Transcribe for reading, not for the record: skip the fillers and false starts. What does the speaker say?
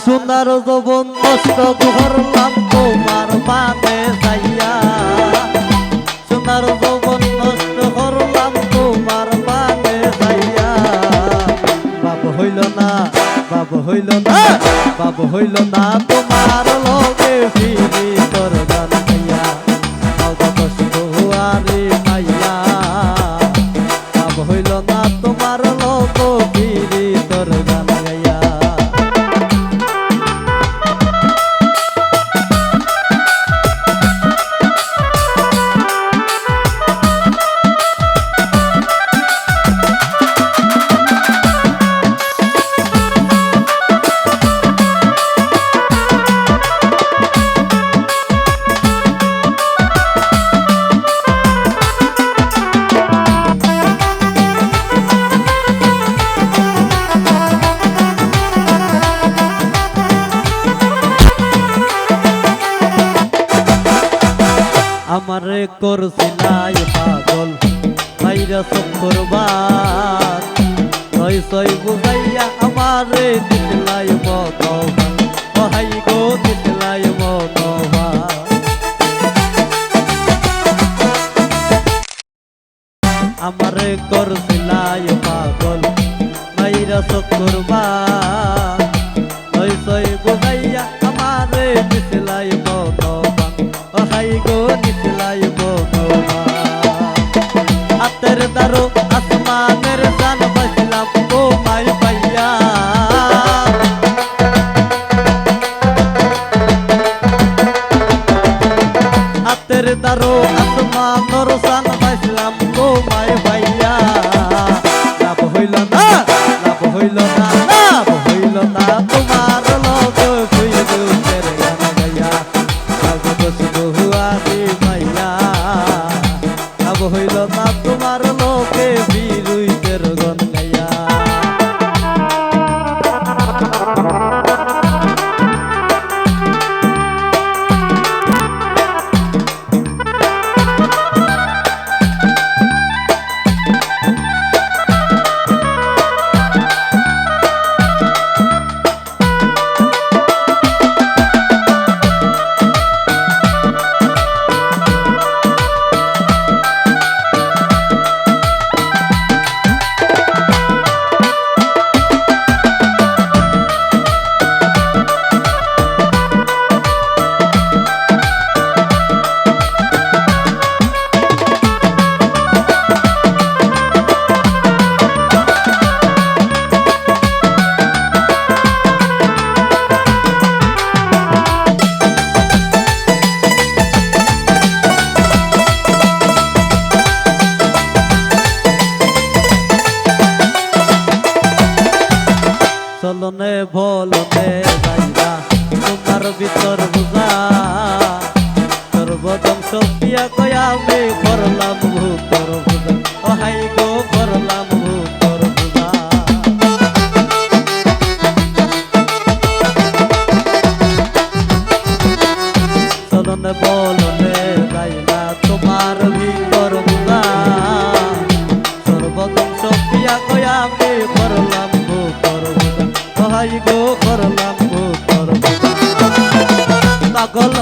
সোনার যৌবন নষ্ট করলাম তোমার পানে যাইয়া, সোনার যৌবন নষ্ট করলাম তোমার পানে যাইয়া। বাবু হইল না, বাবু হইল না, বাবু হইল না তোমার লগে ফিরি তোর গান গাইয়া, কষ্ট হুয়ারি মাইয়া। বাবু হইল না তোমার লগ ফিরি তোর গান গাইয়া। আমারে করছিলাই পাগল মাইরা শুক্রবার, ছয় ছয় বুঝাইয়া আমারে দিলাই মতবান, ওহাই গো দিলাই মতবান। আমারে করছিলাই পাগল মাইরা শুক্রবার, ছয় ছয় বুঝাইয়া আমারে দিলাই মতবান, ওহাই গো দিলাই মতবান। হাতের দারো আসমানের জান বাজলাম ও মাই পাইয়া, হাতের দারো আসমানের জান বাজলাম ও মাই পাইয়া। লাভ হইল না, লাভ হইল না, লাভ হইল না তোমার লগ ফিরুতের গান গাইয়া, কষ্ট হুয়ারি মাইয়া। লাভ হইল না তোমার লোকে বিরুইতের গান গাইয়া। চলনে বলনে যাইয়া তোমার ভিতর বুঝা, সর্বধ্বংস পিয়া কয়া আমি করলাম ভূতর বুঝা, ওহাই গো করলাম ভূতর বুঝা। চলনে বলনে যাইয়া তোমার ভিতর বুঝা, সর্বধ্বংস পিয়া কয়া আমি করলাম ভূতর বুঝা, ওহাই গো করলাম ভূতর বুঝা। পাগল